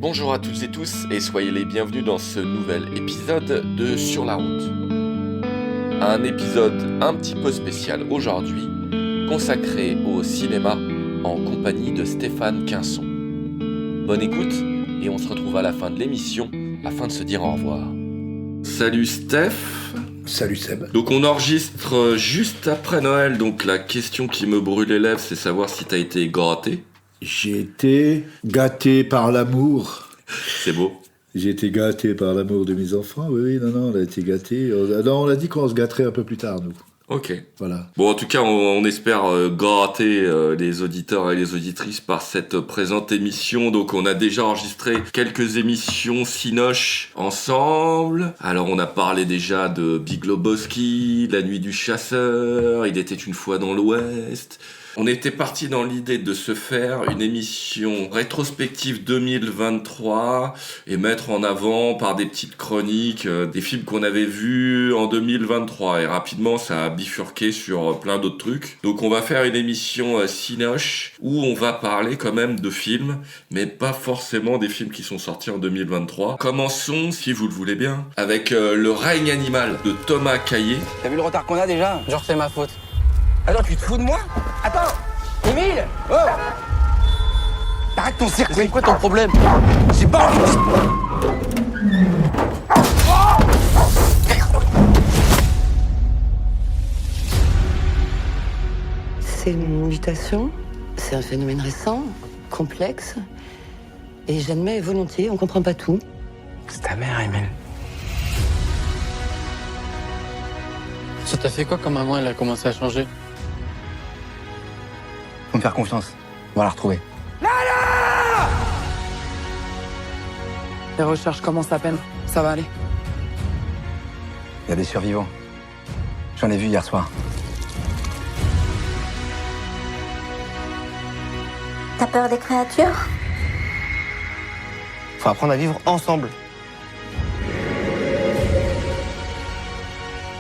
Bonjour à toutes et tous et soyez les bienvenus dans ce nouvel épisode de Sur la route. Un épisode un petit peu spécial aujourd'hui, consacré au cinéma en compagnie de Stéphane Quinson. Bonne écoute et on se retrouve à la fin de l'émission afin de se dire au revoir. Salut Steph. Salut Seb. Donc on enregistre juste après Noël, donc la question qui me brûle les lèvres, c'est savoir si t'as été gâté. J'ai été gâté par l'amour. C'est beau. J'ai été gâté par l'amour de mes enfants. Oui, non, on a été gâtés. On a dit qu'on se gâterait un peu plus tard, nous. Ok. Voilà. Bon, en tout cas, on espère gâter les auditeurs et les auditrices par cette présente émission. Donc, on a déjà enregistré quelques émissions Cinoche ensemble. Alors, on a parlé déjà de Big Lebowski, La Nuit du Chasseur, Il était une fois dans l'Ouest. On était parti dans l'idée de se faire une émission rétrospective 2023 et mettre en avant par des petites chroniques des films qu'on avait vus en 2023. Et rapidement, ça a bifurqué sur plein d'autres trucs. Donc on va faire une émission Cinoche où on va parler quand même de films, mais pas forcément des films qui sont sortis en 2023. Commençons, si vous le voulez bien, avec Le règne animal de Thomas Caillet. T'as vu le retard qu'on a déjà? Genre c'est ma faute. Attends, tu te fous de moi? Attends! Émile! Oh! Arrête ton cirque! C'est quoi ton problème? J'ai pas envie! C'est une mutation, c'est un phénomène récent, complexe, et j'admets volontiers, on comprend pas tout. C'est ta mère, Émile. Ça t'a fait quoi quand maman elle a commencé à changer? Faut me faire confiance. On va la retrouver. Les recherches commencent à peine. Ça va aller. Il y a des survivants. J'en ai vu hier soir. T'as peur des créatures? Faut apprendre à vivre ensemble.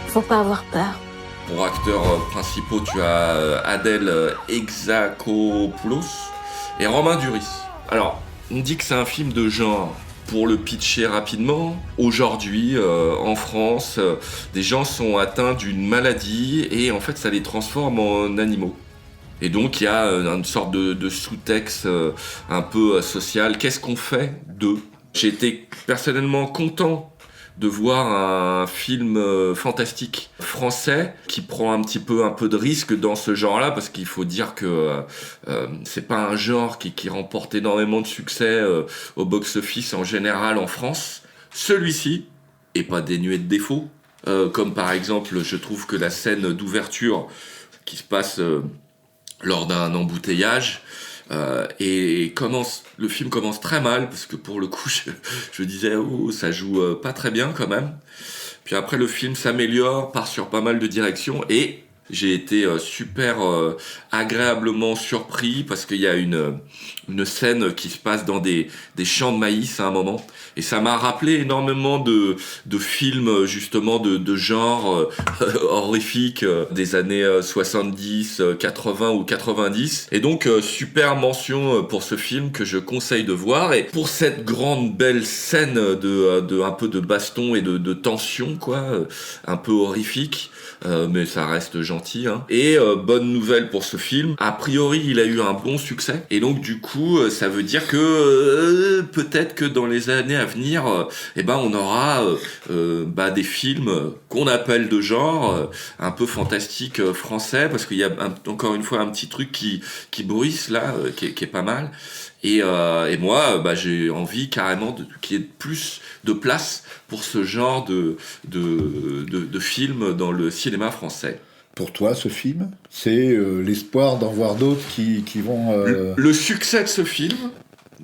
Faut pas avoir peur. Pour acteurs principaux, tu as Adèle Exarchopoulos et Romain Duris. Alors, on dit que c'est un film de genre. Pour le pitcher rapidement, aujourd'hui, en France, des gens sont atteints d'une maladie et en fait, ça les transforme en animaux. Et donc, il y a une sorte de sous-texte un peu social. Qu'est-ce qu'on fait d'eux? J'ai été personnellement content de voir un film fantastique français qui prend un peu de risque dans ce genre-là, parce qu'il faut dire que c'est pas un genre qui remporte énormément de succès au box-office en général en France. Celui-ci est pas dénué de défauts, comme par exemple, je trouve que la scène d'ouverture qui se passe lors d'un embouteillage, et le film commence très mal, parce que pour le coup je disais ça joue pas très bien quand même. Puis après le film s'améliore, part sur pas mal de directions et j'ai été super agréablement surpris parce qu'il y a une scène qui se passe dans des champs de maïs à un moment et ça m'a rappelé énormément de films justement de genre horrifique des années 70, 80 ou 90 et donc super mention pour ce film que je conseille de voir et pour cette grande belle scène de un peu de baston et de tension quoi, un peu horrifique. Mais ça reste gentil, hein. Et bonne nouvelle pour ce film, a priori il a eu un bon succès et donc du coup ça veut dire que peut-être que dans les années à venir on aura des films qu'on appelle de genre un peu fantastique français, parce qu'il y a encore une fois un petit truc qui bruisse là qui est pas mal. Et moi, j'ai envie carrément qu'il y ait plus de place pour ce genre de film dans le cinéma français. Pour toi, ce film, c'est l'espoir d'en voir d'autres qui vont... Le succès de ce film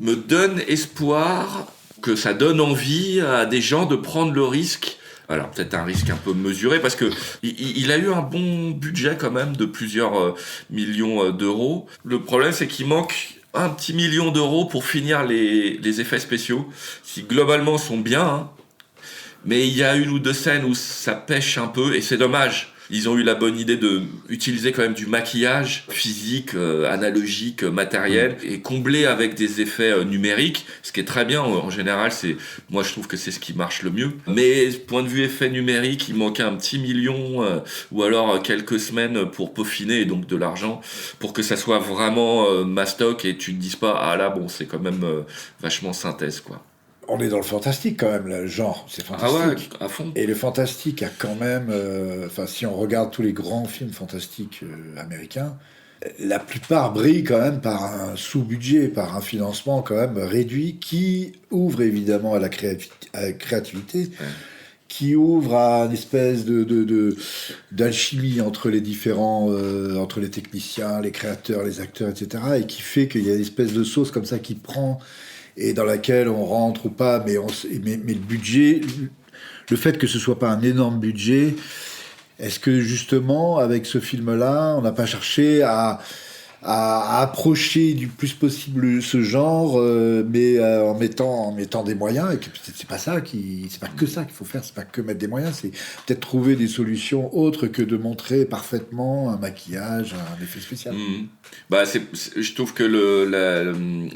me donne espoir, que ça donne envie à des gens de prendre le risque. Alors peut-être un risque un peu mesuré, parce que il a eu un bon budget quand même de plusieurs millions d'euros. Le problème, c'est qu'il manque un petit million d'euros pour finir les effets spéciaux, qui globalement sont bien, hein. Mais il y a une ou deux scènes où ça pêche un peu, et c'est dommage. ils ont eu la bonne idée de utiliser quand même du maquillage physique, analogique, matériel, et combler avec des effets numériques, ce qui est très bien. En général, moi je trouve que c'est ce qui marche le mieux. Mais point de vue effet numérique, il manquait un petit million ou alors quelques semaines pour peaufiner, et donc de l'argent, pour que ça soit vraiment mastoc et tu te dises pas ah là bon c'est quand même vachement synthèse quoi. On est dans le fantastique quand même, le genre, c'est fantastique. Ah ouais, à fond. Et le fantastique a quand même, si on regarde tous les grands films fantastiques américains, la plupart brillent quand même par un sous-budget, par un financement quand même réduit, qui ouvre évidemment à la créativité, Ouais. qui ouvre à une espèce d'alchimie entre les différents, entre les techniciens, les créateurs, les acteurs, etc., et qui fait qu'il y a une espèce de sauce comme ça qui prend et dans laquelle on rentre ou pas, mais le budget, le fait que ce soit pas un énorme budget, est-ce que justement avec ce film-là, on n'a pas cherché à approcher du plus possible ce genre, mais en mettant des moyens, et que peut-être c'est pas que ça qu'il faut faire, c'est pas que mettre des moyens, c'est peut-être trouver des solutions autres que de montrer parfaitement un maquillage, un effet spécial. Mmh. Je trouve que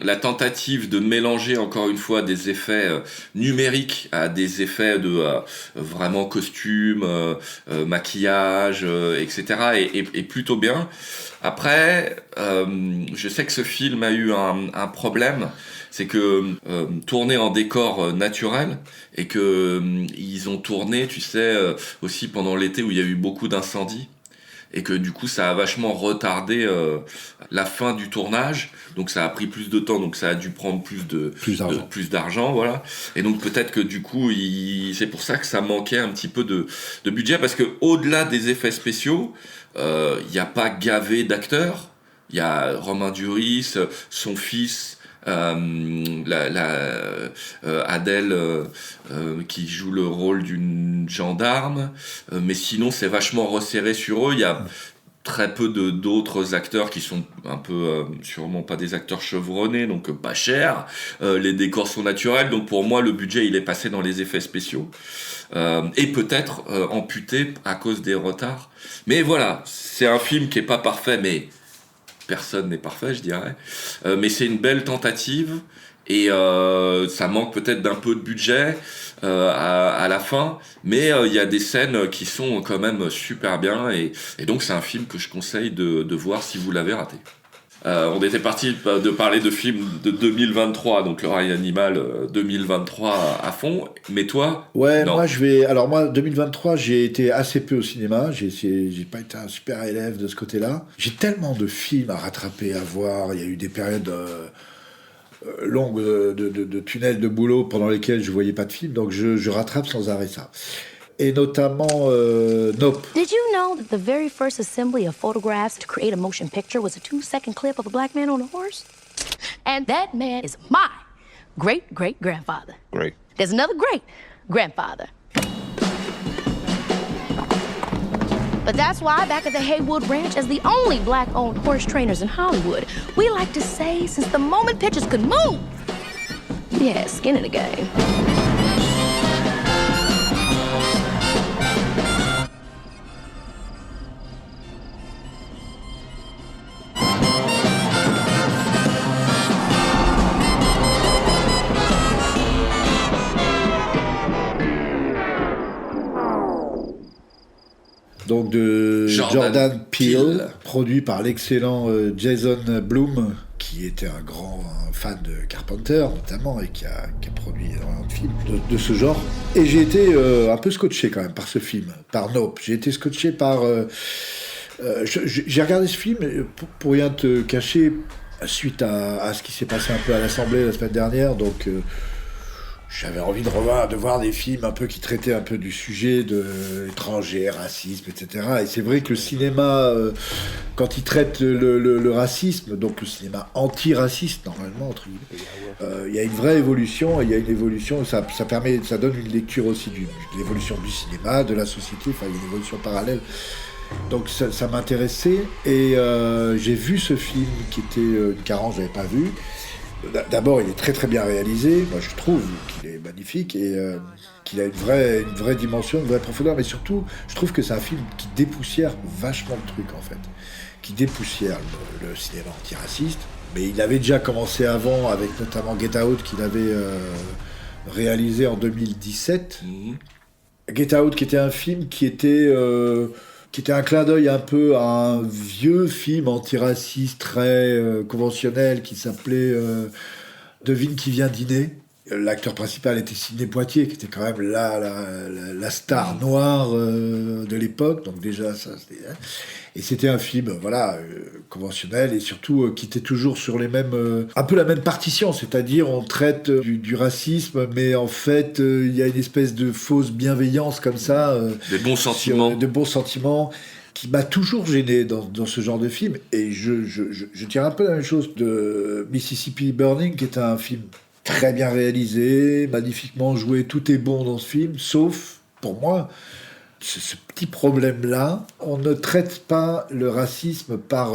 la tentative de mélanger encore une fois des effets numériques à des effets de vraiment costume, maquillage, etc. est plutôt bien. Après, je sais que ce film a eu un problème, c'est que tourné en décor naturel et que ils ont tourné, tu sais, aussi pendant l'été où il y a eu beaucoup d'incendies. Et que du coup ça a vachement retardé la fin du tournage, donc ça a pris plus de temps, donc ça a dû prendre plus d'argent, voilà. Et donc peut-être que du coup c'est pour ça que ça manquait un petit peu de budget, parce que au-delà des effets spéciaux, il n'y a pas gavé d'acteurs. Il y a Romain Duris, son fils, Adèle qui joue le rôle d'une gendarme, mais sinon c'est vachement resserré sur eux. Il y a très peu d'autres acteurs qui sont un peu sûrement pas des acteurs chevronnés, donc pas chers. Les décors sont naturels, donc pour moi le budget il est passé dans les effets spéciaux et peut-être amputé à cause des retards. Mais voilà, c'est un film qui est pas parfait, mais personne n'est parfait, je dirais. Mais c'est une belle tentative et ça manque peut-être d'un peu de budget à la fin, mais il y a des scènes qui sont quand même super bien et donc c'est un film que je conseille de voir si vous l'avez raté. On était parti de parler de films de 2023, donc Le Règne Animal 2023 à fond, mais toi? Ouais, non. Moi 2023, j'ai été assez peu au cinéma, j'ai pas été un super élève de ce côté-là. J'ai tellement de films à rattraper, à voir, il y a eu des périodes longues de tunnels de boulot pendant lesquels je voyais pas de films, donc je rattrape sans arrêt ça. Et notamment Nope. Did you know that the very first assembly of photographs to create a motion picture was a 2-second clip of a black man on a horse? And that man is my great-great-grandfather. Great. There's another great-grandfather. But that's why back at the Haywood Ranch, as the only black-owned horse trainers in Hollywood, we like to say since the moment pictures could move, yeah, skin in the game. Donc de Jordan Peele, produit par l'excellent Jason Blum, qui était un grand fan de Carpenter notamment et qui a produit énormément de films de ce genre. Et j'ai été un peu scotché quand même par ce film, par Nope. J'ai été scotché par... j'ai regardé ce film, pour rien te cacher, suite à ce qui s'est passé un peu à l'Assemblée la semaine dernière, donc... j'avais envie de voir des films un peu qui traitaient un peu du sujet de étrangers, racisme, etc. Et c'est vrai que le cinéma, quand il traite le racisme, donc le cinéma anti-raciste, normalement, entre guillemets, il y a une vraie évolution, et il y a une évolution, ça donne une lecture aussi de l'évolution du cinéma, de la société, enfin, il y a une évolution parallèle. Donc ça m'intéressait, et j'ai vu ce film qui était une carence, je n'avais pas vu. D'abord, il est très très bien réalisé. Moi, je trouve qu'il est magnifique et qu'il a une vraie dimension, une vraie profondeur. Mais surtout, je trouve que c'est un film qui dépoussière vachement le truc, en fait. Qui dépoussière le cinéma antiraciste. Mais il avait déjà commencé avant, avec notamment Get Out, qu'il avait réalisé en 2017. Get Out, qui était un film qui était un clin d'œil un peu à un vieux film antiraciste très conventionnel qui s'appelait Devine qui vient dîner. L'acteur principal était Sidney Poitier, qui était quand même la star noire de l'époque. Donc déjà, ça, c'était... Et c'était un film, conventionnel et surtout qui était toujours sur les mêmes... un peu la même partition, c'est-à-dire on traite du racisme, mais en fait, il y a une espèce de fausse bienveillance comme ça. Des bons sentiments. De bons sentiments qui m'a toujours gêné dans ce genre de film. Et je dirais un peu la même chose de Mississippi Burning, qui est un film très bien réalisé, magnifiquement joué, tout est bon dans ce film, sauf, pour moi, ce petit problème-là. On ne traite pas le racisme par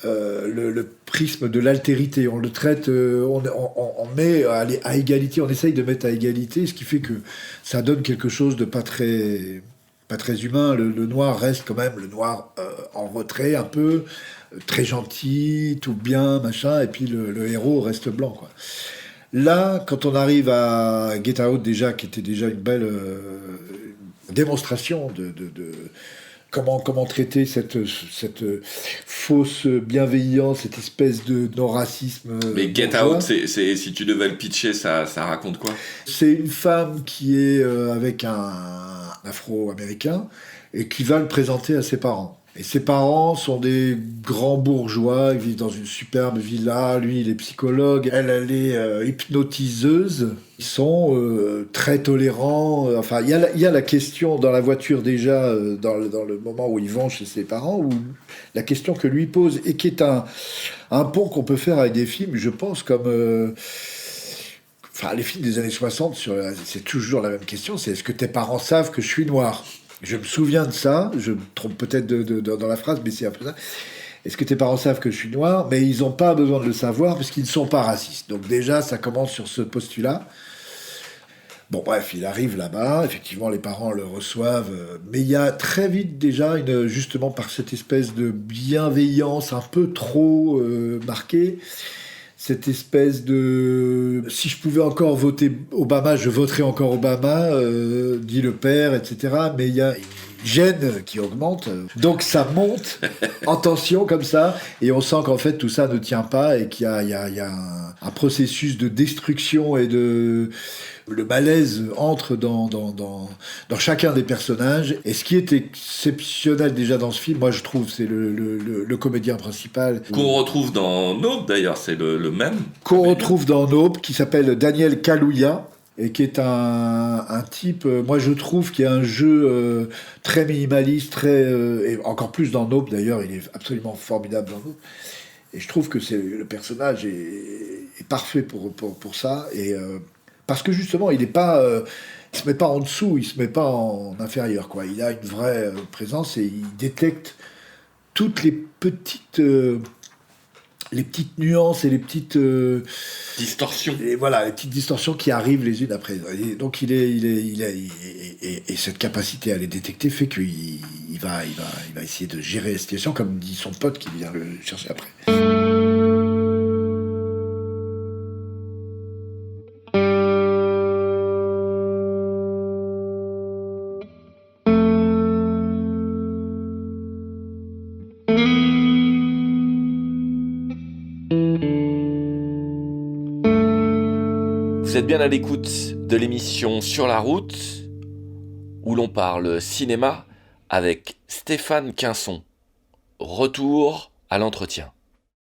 le prisme de l'altérité. On le traite, on met à égalité, on essaye de mettre à égalité, ce qui fait que ça donne quelque chose de pas très humain. Le noir reste quand même le noir en retrait un peu, très gentil, tout bien, machin, et puis le héros reste blanc, quoi. Là, quand on arrive à Get Out, déjà, qui était déjà une belle démonstration de comment traiter cette fausse bienveillance, cette espèce de non-racisme. Mais Get Out, c'est, si tu devais le pitcher, ça raconte quoi ? C'est une femme qui est avec un afro-américain et qui va le présenter à ses parents. Et ses parents sont des grands bourgeois, ils vivent dans une superbe villa, lui il est psychologue, elle est hypnotiseuse. Ils sont très tolérants, enfin il y a la question dans la voiture déjà, dans le moment où ils vont chez ses parents, où la question que lui pose, et qui est un pont qu'on peut faire avec des films, je pense, comme... Enfin, les films des années 60, c'est toujours la même question, c'est est-ce que tes parents savent que je suis noir ? Je me souviens de ça, je me trompe peut-être dans la phrase, mais c'est un peu ça. Est-ce que tes parents savent que je suis noir ? Mais ils n'ont pas besoin de le savoir parce qu'ils ne sont pas racistes. Donc déjà, ça commence sur ce postulat. Bon, bref, il arrive là-bas, effectivement, les parents le reçoivent, mais il y a très vite déjà, justement par cette espèce de bienveillance un peu trop marquée, cette espèce de... Si je pouvais encore voter Obama, je voterais encore Obama, dit le père, etc. Mais il y a une gêne qui augmente. Donc ça monte en tension comme ça, et on sent qu'en fait tout ça ne tient pas, et qu'il y a un processus de destruction et de... Le malaise entre dans chacun des personnages. Et ce qui est exceptionnel déjà dans ce film, moi je trouve, c'est le comédien principal. Qu'on retrouve dans Nope d'ailleurs, c'est le même. Qu'on retrouve dans Nope, qui s'appelle Daniel Kaluuya, et qui est un type, moi je trouve, qui a un jeu très minimaliste, et encore plus dans Nope d'ailleurs, il est absolument formidable dans Nope. Et je trouve que le personnage est parfait pour ça, et... Parce que justement, il se met pas en dessous, il se met pas en inférieur, quoi. Il a une vraie présence et il détecte toutes les petites nuances et les petites distorsions. Et voilà, les petites distorsions qui arrivent les unes après. Et donc et cette capacité à les détecter fait qu'il va essayer de gérer la situation, comme dit son pote qui vient le chercher après. Vous êtes bien à l'écoute de l'émission Sur la route, où l'on parle cinéma avec Stéphane Quinson. Retour à l'entretien.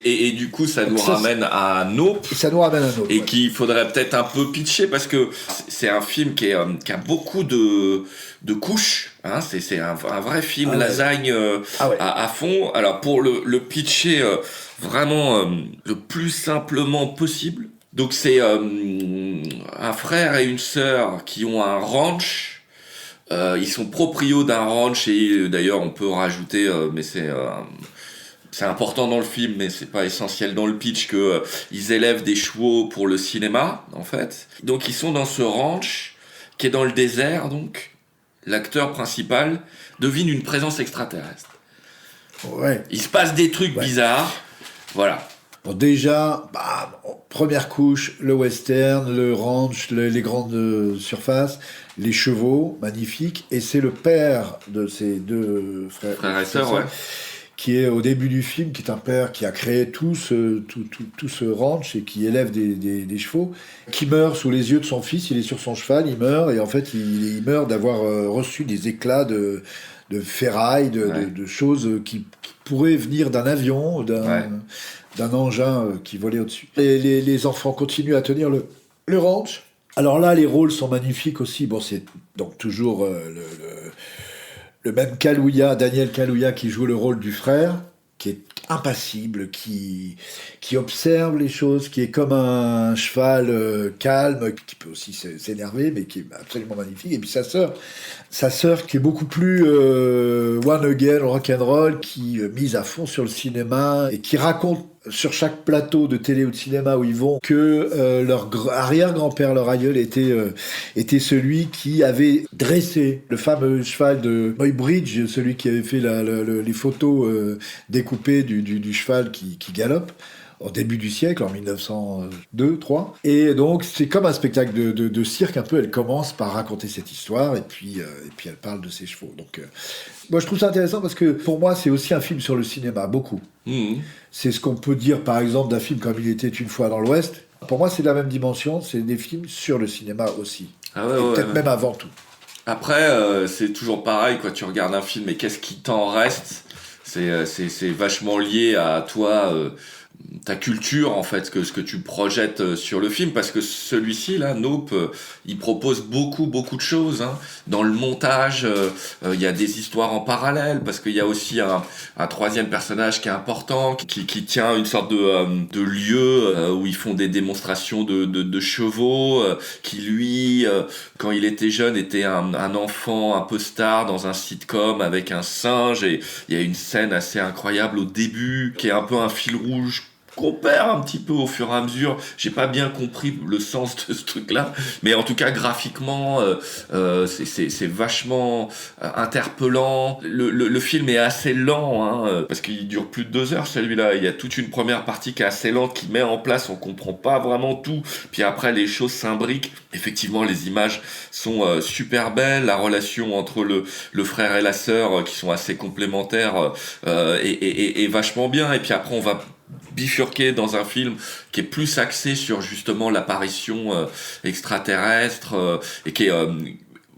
Et du coup, ça nous ramène à Nope. Ça nous ramène à Nope. Et qu'il faudrait peut-être un peu pitcher, parce que c'est un film qui a beaucoup de couches. Hein, c'est un vrai film lasagne à fond. Alors, pour le pitcher vraiment le plus simplement possible. Donc c'est un frère et une sœur qui ont un ranch. Ils sont proprios d'un ranch, et d'ailleurs on peut rajouter, mais c'est c'est important dans le film, mais c'est pas essentiel dans le pitch, que ils élèvent des chevaux pour le cinéma, en fait. Donc ils sont dans ce ranch qui est dans le désert, donc l'acteur principal devine une présence extraterrestre. Ouais. Il se passe des trucs bizarres, voilà. Bon, déjà, première couche, le western, le ranch, les grandes surfaces, les chevaux, magnifiques, et c'est le père de ces deux frères et sœurs, ouais. Qui est au début du film, qui est un père qui a créé tout ce ranch et qui élève des chevaux, qui meurt sous les yeux de son fils. Il est sur son cheval, il meurt, et en fait il meurt d'avoir reçu des éclats de ferraille, de choses qui pourraient venir d'un avion, d'un engin qui volait au-dessus. Les enfants continuent à tenir le ranch. Alors là, les rôles sont magnifiques aussi. Bon, c'est donc toujours le même Kaluuya, Daniel Kaluuya, qui joue le rôle du frère, qui est impassible, qui observe les choses, qui est comme un cheval calme, qui peut aussi s'énerver, mais qui est absolument magnifique. Et puis sa sœur qui est beaucoup plus one again, rock'n'roll, qui mise à fond sur le cinéma et qui raconte sur chaque plateau de télé ou de cinéma où ils vont que leur arrière-grand-père, leur aïeul, était celui qui avait dressé le fameux cheval de Muybridge, celui qui avait fait les photos découpées du cheval qui galope au début du siècle, en 1902-3. Et donc, c'est comme un spectacle de cirque, un peu. Elle commence par raconter cette histoire, et puis elle parle de ses chevaux. Donc, moi, je trouve ça intéressant parce que, pour moi, c'est aussi un film sur le cinéma, beaucoup. Mmh. C'est ce qu'on peut dire, par exemple, d'un film comme Il était une fois dans l'Ouest. Pour moi, c'est de la même dimension, c'est des films sur le cinéma aussi. Ah ouais, peut-être même avant tout. Après, c'est toujours pareil, quand tu regardes un film, et qu'est-ce qui t'en reste ? C'est vachement lié à toi... ta culture, en fait, ce que tu projettes sur le film, parce que celui-ci, là, Nope, il propose beaucoup de choses, hein. Dans le montage, il y a des histoires en parallèle, parce qu'il y a aussi un troisième personnage qui est important, qui tient une sorte de lieu où ils font des démonstrations de chevaux, qui lui, quand il était jeune, était un enfant un peu star dans un sitcom avec un singe, et il y a une scène assez incroyable au début, qui est un peu un fil rouge qu'on perd un petit peu au fur et à mesure. J'ai pas bien compris le sens de ce truc-là, mais en tout cas graphiquement, c'est vachement interpellant. Le film est assez lent, hein, parce qu'il dure plus de 2 heures celui-là. Il y a toute une première partie qui est assez lente, qui met en place, on comprend pas vraiment tout. Puis après, les choses s'imbriquent. Effectivement, les images sont super belles. La relation entre le frère et la sœur, qui sont assez complémentaires, est vachement bien. Et puis après, on va bifurqué dans un film qui est plus axé sur justement l'apparition extraterrestre, et qui est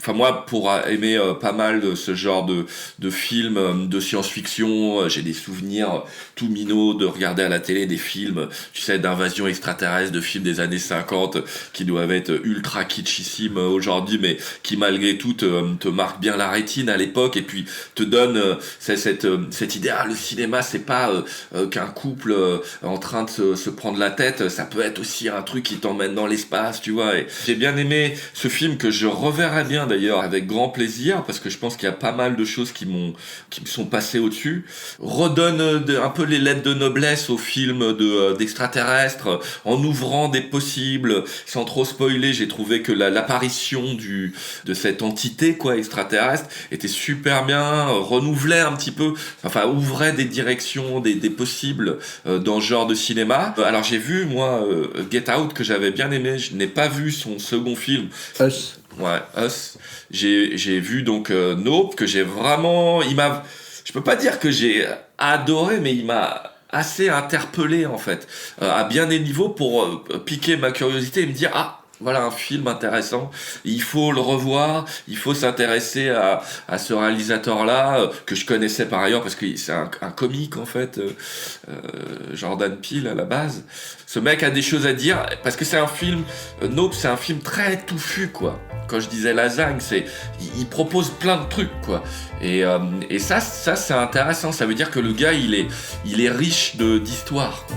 enfin moi, pour aimer pas mal de ce genre de films de science-fiction, j'ai des souvenirs tout minots de regarder à la télé des films, tu sais, d'invasion extraterrestre, de films des années 50 qui doivent être ultra kitschissimes aujourd'hui, mais qui malgré tout te marquent bien la rétine à l'époque, et puis te donnent cette idée, le cinéma c'est pas qu'un couple en train de se prendre la tête, ça peut être aussi un truc qui t'emmène dans l'espace, tu vois. Et j'ai bien aimé ce film, que je reverrai bien d'ailleurs avec grand plaisir, parce que je pense qu'il y a pas mal de choses qui me sont passées au-dessus. Redonne un peu les lettres de noblesse au film d'extraterrestres, en ouvrant des possibles, sans trop spoiler. J'ai trouvé que l'apparition de cette entité extraterrestre était super bien, renouvelait un petit peu, enfin ouvrait des directions, des possibles dans ce genre de cinéma. Alors j'ai vu moi Get Out, que j'avais bien aimé. Je n'ai pas vu son second film. Us. Ouais, Us. J'ai vu donc Nope, que j'ai vraiment... Je peux pas dire que j'ai adoré, mais il m'a assez interpellé, en fait, à bien des niveaux, pour piquer ma curiosité et me dire, voilà un film intéressant, il faut le revoir, il faut s'intéresser à ce réalisateur-là, que je connaissais par ailleurs, parce que c'est un comique, en fait, Jordan Peele à la base. Ce mec a des choses à dire, parce que c'est un film, Nope, c'est un film très touffu, quoi. Quand je disais lasagne, il propose plein de trucs, quoi. Et ça c'est intéressant, ça veut dire que le gars, il est riche d'histoire.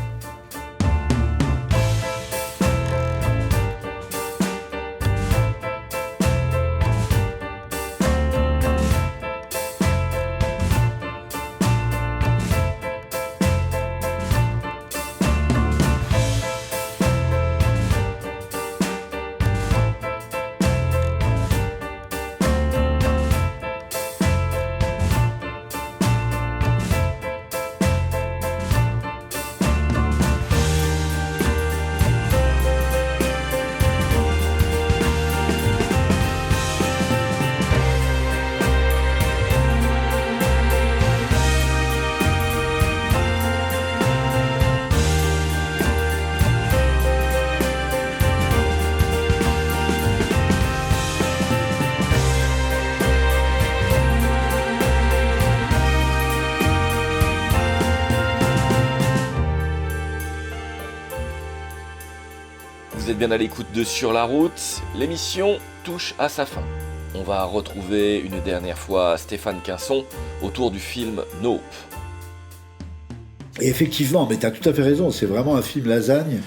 Vous êtes bien à l'écoute de Sur la route, l'émission touche à sa fin. On va retrouver une dernière fois Stéphane Quinson autour du film Nope. Et effectivement, mais tu as tout à fait raison, c'est vraiment un film lasagne.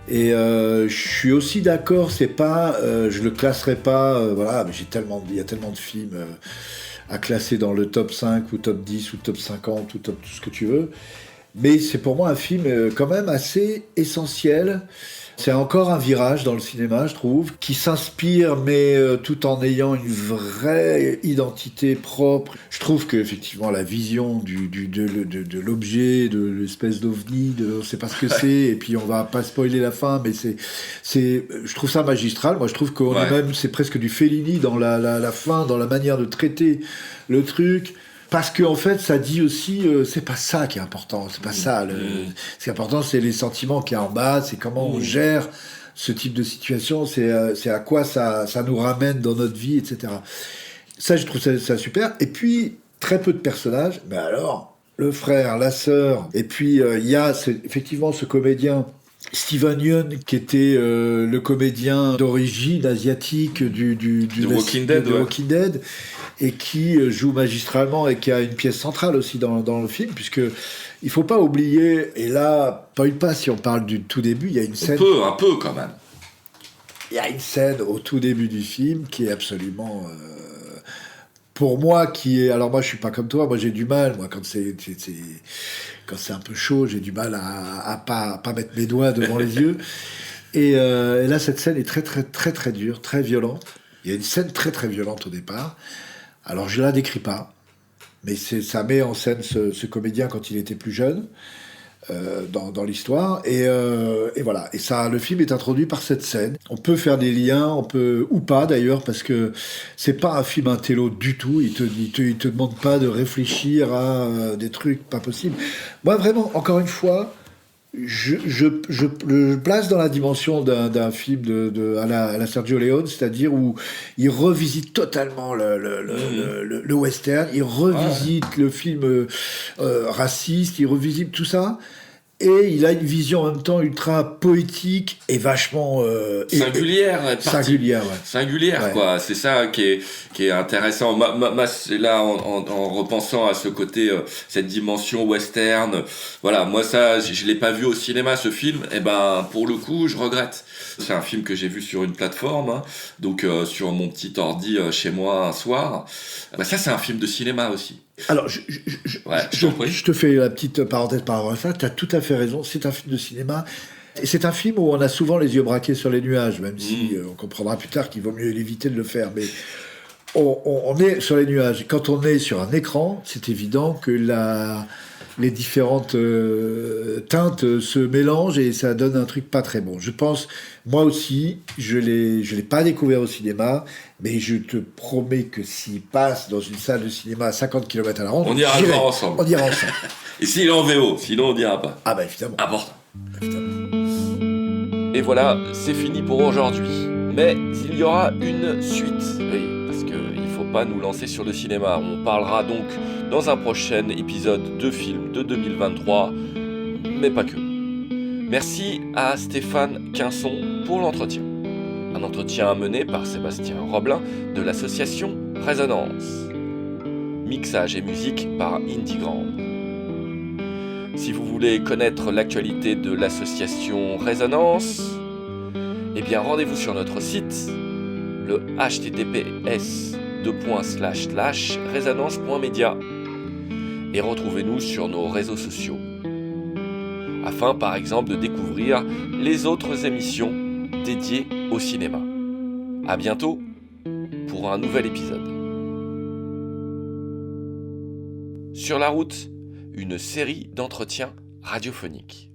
Et je suis aussi d'accord, c'est pas, je le classerai pas, voilà, mais il y a tellement de films à classer dans le top 5 ou top 10 ou top 50 ou top tout ce que tu veux. Mais c'est pour moi un film quand même assez essentiel. C'est encore un virage dans le cinéma, je trouve, qui s'inspire, mais tout en ayant une vraie identité propre. Je trouve qu'effectivement, la vision de l'objet, de l'espèce d'ovni, on ne sait pas ce que c'est, et puis on va pas spoiler la fin, mais je trouve ça magistral. Moi, je trouve qu'on est même, c'est presque du Fellini dans la fin, dans la manière de traiter le truc. Parce que en fait, ça dit aussi, c'est pas ça qui est important, c'est pas ça. Ce qui est important, c'est les sentiments qu'il y a en bas, c'est comment on gère ce type de situation, c'est à quoi ça nous ramène dans notre vie, etc. Ça, je trouve ça super. Et puis, très peu de personnages, mais alors, le frère, la sœur, et puis il y a effectivement ce comédien Steven Yeun, qui était le comédien d'origine asiatique du Walking Dead, et qui joue magistralement et qui a une pièce centrale aussi dans le film, puisque il faut pas oublier, et là, pas si on parle du tout début, il y a une scène... Un peu quand même. Il y a une scène au tout début du film qui est absolument... pour moi, alors moi je suis pas comme toi, moi j'ai du mal, moi quand c'est un peu chaud, j'ai du mal à pas mettre mes doigts devant les yeux. Et là cette scène est très très très très dure, très violente. Il y a une scène très très violente au départ. Alors je la décris pas, mais ça met en scène ce comédien quand il était plus jeune. Dans l'histoire et voilà, et ça, le film est introduit par cette scène. On peut faire des liens, on peut ou pas d'ailleurs, parce que c'est pas un film intello du tout. Il te demande pas de réfléchir à des trucs pas possibles. Moi vraiment, encore une fois, je le place dans la dimension d'un film à la Sergio Leone, c'est-à-dire où il revisite totalement le western, il revisite le film raciste, il revisite tout ça, et il a une vision en même temps ultra poétique et vachement singulière, quoi. C'est ça qui est intéressant. C'est là en repensant à ce côté, cette dimension western. Voilà, moi ça, je l'ai pas vu au cinéma ce film. Et ben pour le coup, je regrette. C'est un film que j'ai vu sur une plateforme, donc sur mon petit ordi chez moi un soir. Ça, c'est un film de cinéma aussi. Alors, je te fais la petite parenthèse par rapport à ça. Tu as tout à fait raison. C'est un film de cinéma. Et c'est un film où on a souvent les yeux braqués sur les nuages, même si on comprendra plus tard qu'il vaut mieux éviter de le faire. Mais on est sur les nuages. Quand on est sur un écran, c'est évident que les différentes teintes se mélangent et ça donne un truc pas très bon. Je pense, moi aussi, je l'ai pas découvert au cinéma, mais je te promets que s'il passe dans une salle de cinéma à 50 km à la ronde, on ira ensemble. On ira ensemble. Et s'il est en VO, sinon on n'ira pas. Ah bah évidemment. Important. Évidemment. Et voilà, c'est fini pour aujourd'hui. Mais il y aura une suite. Oui, parce qu'il ne faut pas nous lancer sur le cinéma. On parlera donc dans un prochain épisode de film de 2023, mais pas que. Merci à Stéphane Quinson pour l'entretien. Un entretien mené par Sébastien Roblin de l'association Résonance. Mixage et musique par Indie Grand. Si vous voulez connaître l'actualité de l'association Résonance, eh bien rendez-vous sur notre site, le https://resonance.media, et retrouvez-nous sur nos réseaux sociaux, afin par exemple de découvrir les autres émissions dédiées au cinéma. À bientôt pour un nouvel épisode. Sur la route, une série d'entretiens radiophoniques.